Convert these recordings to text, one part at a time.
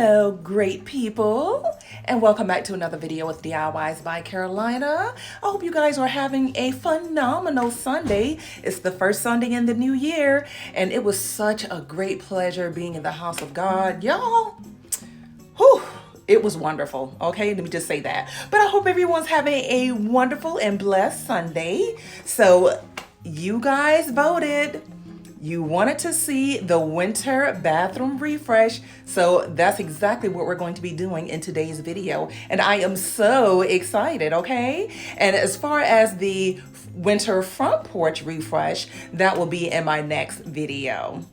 Hello, great people, and welcome back to another video with DIYs by Carolina. I hope you guys are having a phenomenal Sunday. It's the first Sunday in the new year, and it was such a great pleasure being in the house of God. Y'all, whew, it was wonderful. Okay, let me just say that. But I hope everyone's having a wonderful and blessed Sunday. So you guys voted. You wanted to see the winter bathroom refresh, so that's exactly what we're going to be doing in today's video. And I am so excited, okay? And as far as the winter front porch refresh, that will be in my next video.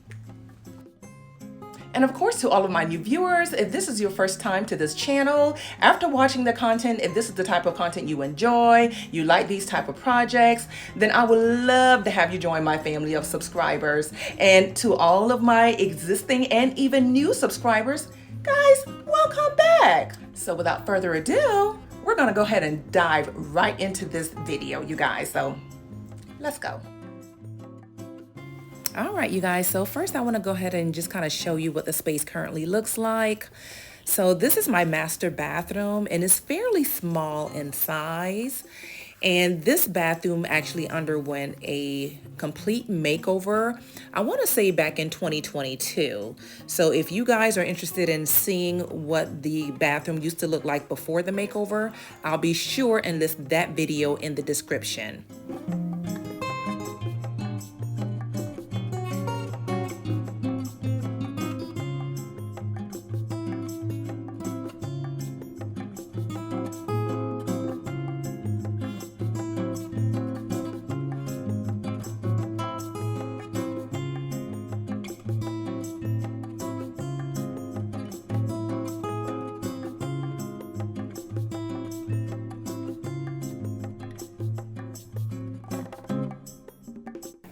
And of course, to all of my new viewers, if this is your first time to this channel, after watching the content, if this is the type of content you enjoy, you like these type of projects, then I would love to have you join my family of subscribers. And to all of my existing and even new subscribers, guys, welcome back. So without further ado, we're gonna go ahead and dive right into this video, you guys. So let's go. All right, you guys, so first I want to go ahead and just kind of show you what the space currently looks like. So this is my master bathroom, and it's fairly small in size. And this bathroom actually underwent a complete makeover, I want to say back in 2022. So if you guys are interested in seeing what the bathroom used to look like before the makeover, I'll be sure and list that video in the description.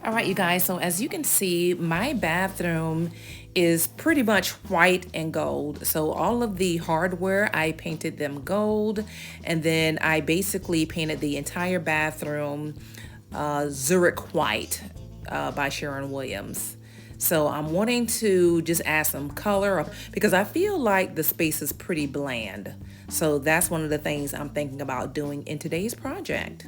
All right, you guys, so as you can see, my bathroom is pretty much white and gold. So all of the hardware, I painted them gold, and then I basically painted the entire bathroom Zurich White by Sharon Williams. So I'm wanting to just add some color because I feel like the space is pretty bland. So that's one of the things I'm thinking about doing in today's project.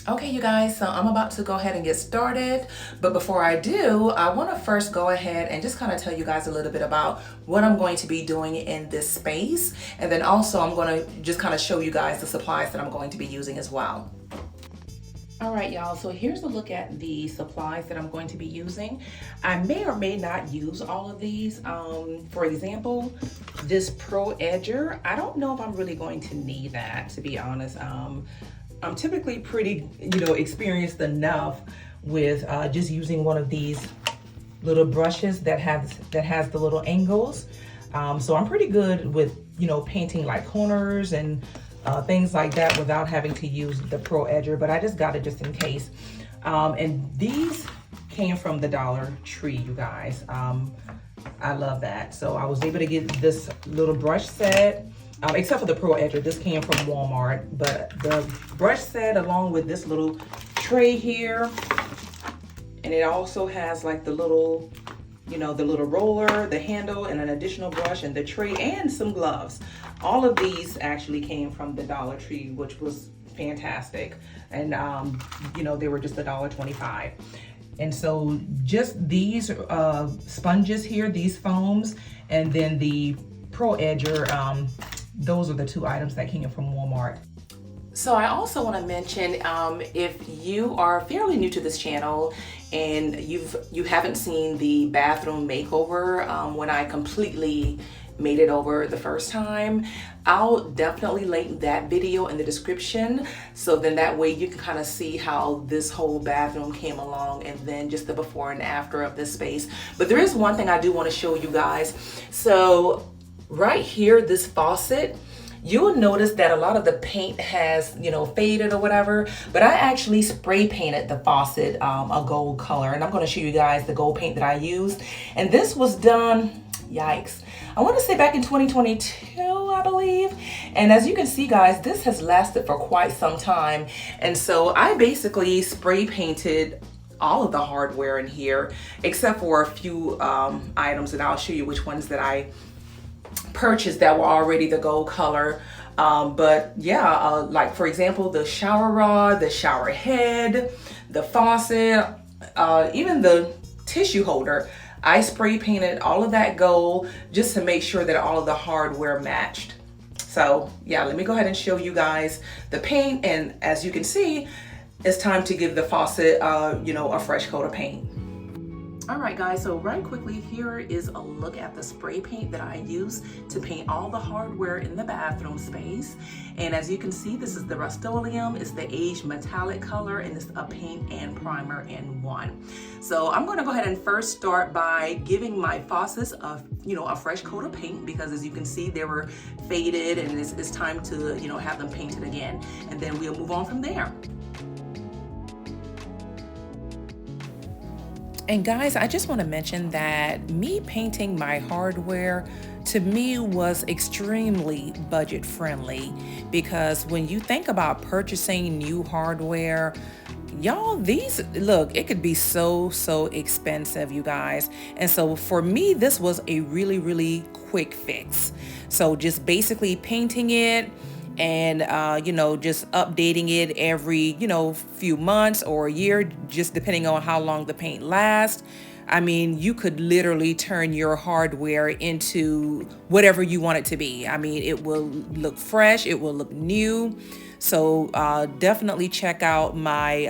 Okay, you guys, so I'm about to go ahead and get started, but before I do, I want to first go ahead and just kind of tell you guys a little bit about what I'm going to be doing in this space, and then also I'm going to just kind of show you guys the supplies that I'm going to be using as well. All right, y'all, so here's a look at the supplies that I'm going to be using. I may or may not use all of these. For example, this Pro Edger, I don't know if I'm really going to need that, to be honest. I'm typically pretty, experienced enough with just using one of these little brushes that has the little angles. So I'm pretty good with, painting like corners and things like that without having to use the Pro Edger, but I just got it just in case. And these came from the Dollar Tree, you guys. I love that. So I was able to get this little brush set. Except for the Pro Edger, this came from Walmart, but the brush set along with this little tray here, and it also has like the little, the little roller, the handle, and an additional brush, and the tray, and some gloves. All of these actually came from the Dollar Tree, which was fantastic. And, they were just $1.25. And so just these sponges here, these foams, and then the Pro Edger, those are the two items that came from Walmart. So I also want to mention, if you are fairly new to this channel and you haven't seen the bathroom makeover when I completely made it over the first time, I'll definitely link that video in the description, so then that way you can kind of see how this whole bathroom came along, and then just the before and after of this space. But there is one thing I do want to show you guys. So right here, this faucet, you'll notice that a lot of the paint has, faded or whatever, but I actually spray painted the faucet a gold color, and I'm going to show you guys the gold paint that I used. And this was done, yikes, I want to say back in 2022, I believe. And as you can see, guys, this has lasted for quite some time. And so I basically spray painted all of the hardware in here, except for a few items, and I'll show you which ones that I purchased that were already the gold color. But yeah, like for example, the shower rod, the shower head, the faucet, even the tissue holder, I spray painted all of that gold just to make sure that all of the hardware matched. So yeah, let me go ahead and show you guys the paint. And as you can see, it's time to give the faucet, a fresh coat of paint. All right, guys, so right quickly, here is a look at the spray paint that I use to paint all the hardware in the bathroom space. And as you can see, this is the Rust-Oleum. It's the aged metallic color, and it's a paint and primer in one. So I'm gonna go ahead and first start by giving my faucets a fresh coat of paint, because as you can see, they were faded, and it's time to, have them painted again. And then we'll move on from there. And guys, I just want to mention that me painting my hardware to me was extremely budget friendly, because when you think about purchasing new hardware, y'all, it could be so expensive, you guys. And so for me, this was a really quick fix. So just basically painting it and just updating it every few months or a year, just depending on how long the paint lasts. I mean, you could literally turn your hardware into whatever you want it to be. I mean, it will look fresh, it will look new. So definitely check out my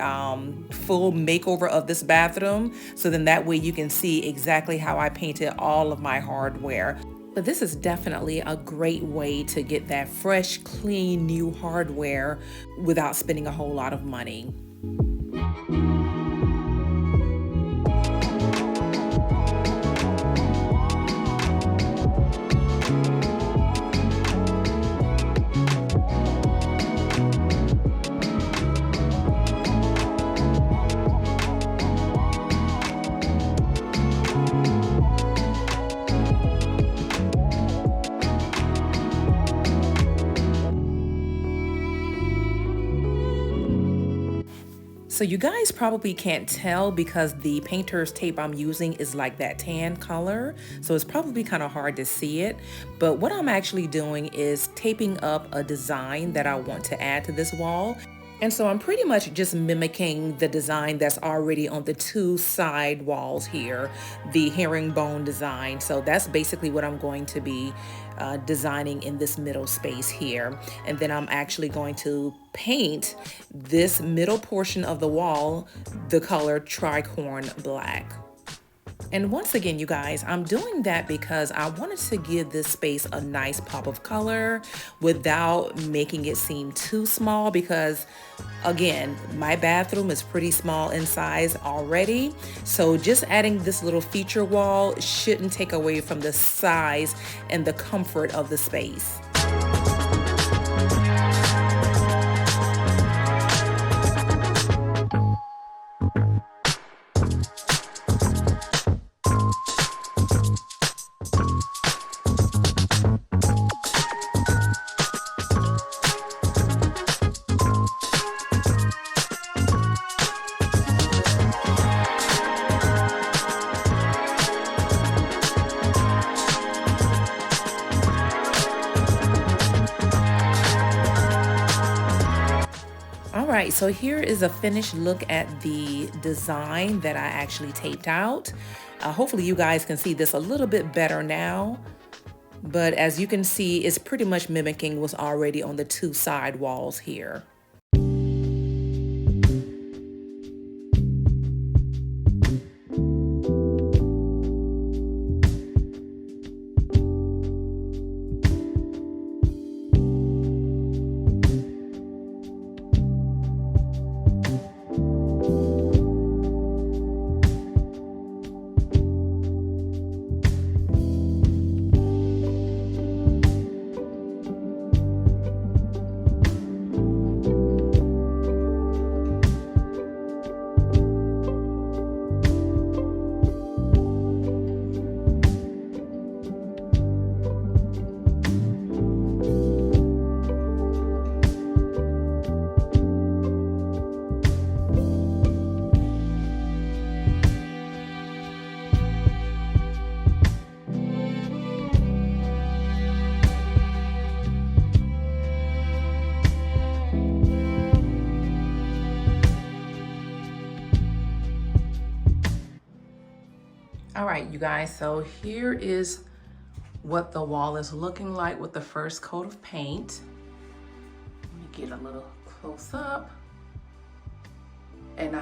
full makeover of this bathroom, so then that way you can see exactly how I painted all of my hardware. But this is definitely a great way to get that fresh, clean, new hardware without spending a whole lot of money. So you guys probably can't tell because the painter's tape I'm using is like that tan color. So it's probably kind of hard to see it. But what I'm actually doing is taping up a design that I want to add to this wall. And so I'm pretty much just mimicking the design that's already on the two side walls here, the herringbone design. So that's basically what I'm going to be designing in this middle space here. And then I'm actually going to paint this middle portion of the wall the color tricorn black. And once again, you guys, I'm doing that because I wanted to give this space a nice pop of color without making it seem too small, because again, my bathroom is pretty small in size already. So just adding this little feature wall shouldn't take away from the size and the comfort of the space. Alright, so here is a finished look at the design that I actually taped out. Hopefully you guys can see this a little bit better now. But as you can see, it's pretty much mimicking what's already on the two side walls here. All right, you guys, so here is what the wall is looking like with the first coat of paint. Let me get a little close up. And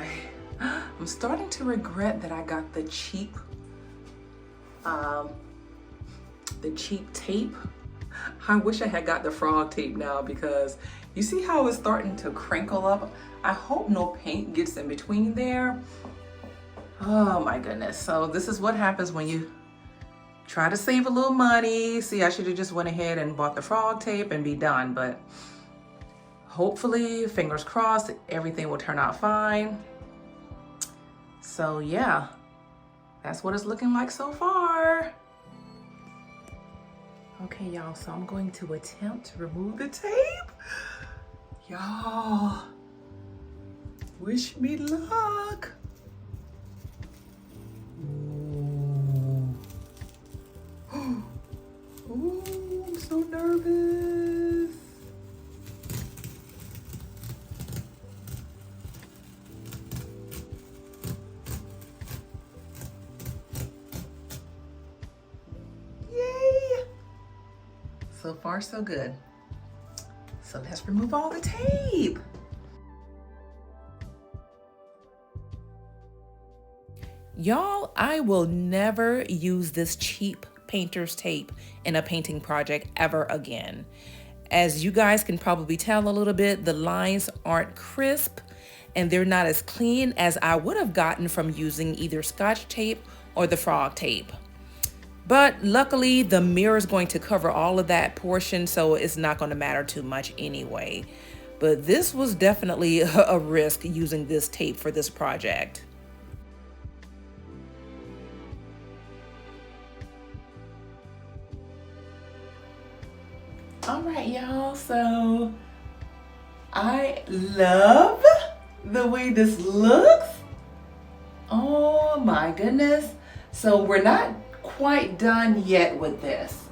I'm starting to regret that I got the cheap tape. I wish I had got the frog tape now, because you see how it's starting to crinkle up? I hope no paint gets in between there. Oh my goodness. So this is what happens when you try to save a little money. See, I should have just went ahead and bought the frog tape and be done, but hopefully, fingers crossed, everything will turn out fine. So yeah, that's what it's looking like so far. Okay, y'all, so I'm going to attempt to remove the tape. Y'all, wish me luck. Ooh. Ooh, I'm so nervous. Yay! So far, so good. So let's remove all the tape. Y'all, I will never use this cheap painter's tape in a painting project ever again. As you guys can probably tell a little bit, the lines aren't crisp and they're not as clean as I would have gotten from using either Scotch tape or the frog tape. But luckily, the mirror is going to cover all of that portion, so it's not going to matter too much anyway. But this was definitely a risk using this tape for this project. All right, y'all, so I love the way this looks. Oh my goodness. So we're not quite done yet with this.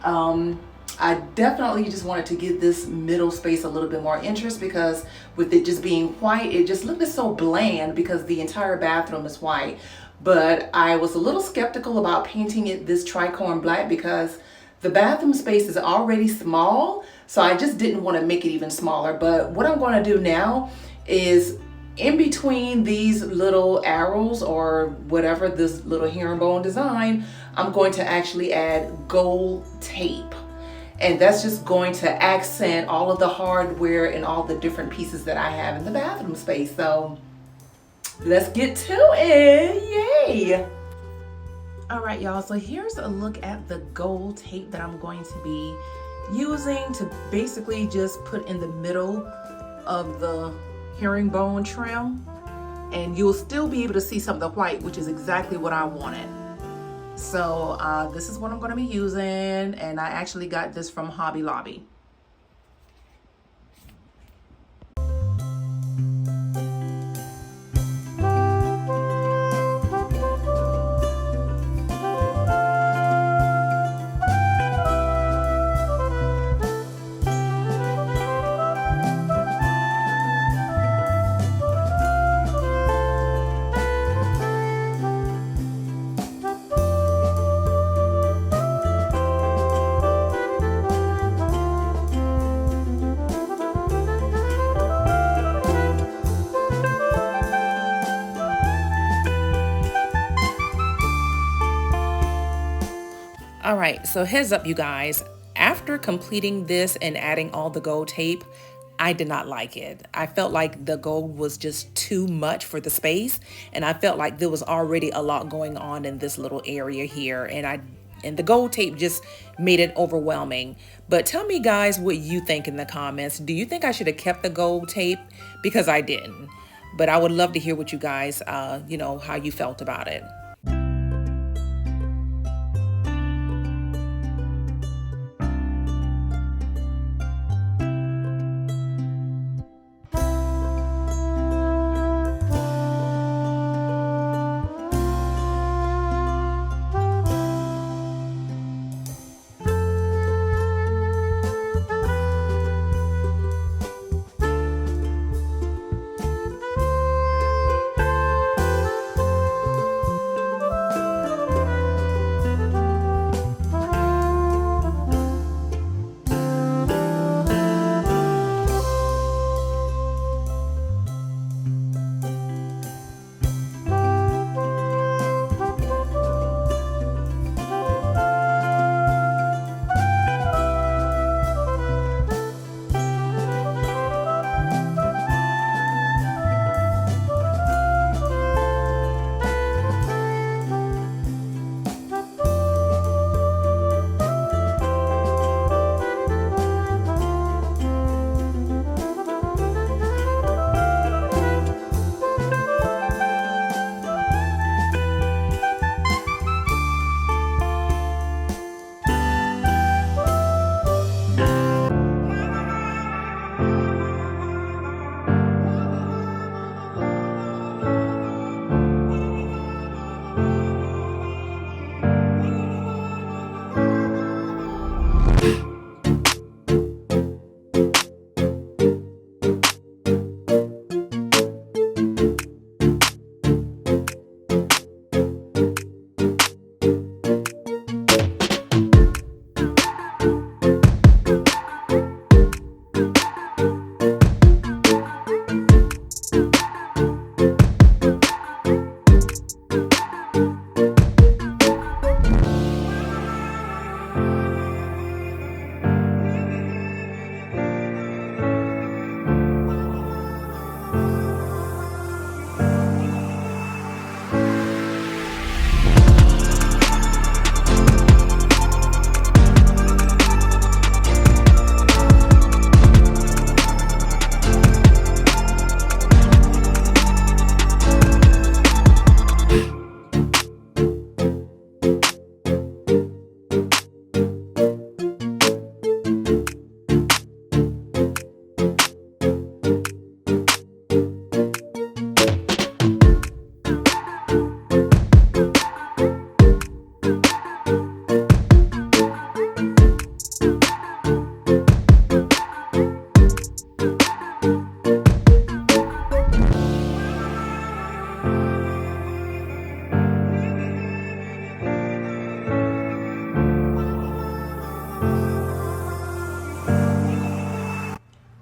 I definitely just wanted to give this middle space a little bit more interest, because with it just being white, it just looked so bland because the entire bathroom is white. But I was a little skeptical about painting it this tricorn black because the bathroom space is already small, so I just didn't want to make it even smaller. But what I'm going to do now is, in between these little arrows or whatever, this little herringbone design, I'm going to actually add gold tape. And that's just going to accent all of the hardware and all the different pieces that I have in the bathroom space. So let's get to it. Yay! All right, y'all, so here's a look at the gold tape that I'm going to be using to basically just put in the middle of the herringbone trim, and you'll still be able to see some of the white, which is exactly what I wanted. So this is what I'm going to be using, and I actually got this from Hobby Lobby. All right, so heads up, you guys. After completing this and adding all the gold tape, I did not like it. I felt like the gold was just too much for the space, and I felt like there was already a lot going on in this little area here, and the gold tape just made it overwhelming. But tell me, guys, what you think in the comments. Do you think I should have kept the gold tape? Because I didn't. But I would love to hear what you guys, how you felt about it.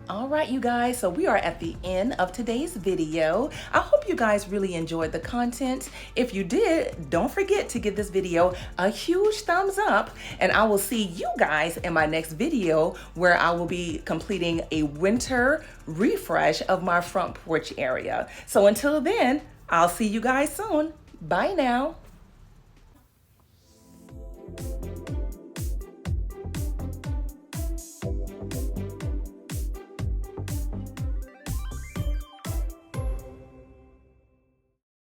All right, you guys, so we are at the end of today's video. I hope you guys really enjoyed the content. If you did, don't forget to give this video a huge thumbs up, and I will see you guys in my next video where I will be completing a winter refresh of my front porch area. So until then, I'll see you guys soon. Bye now.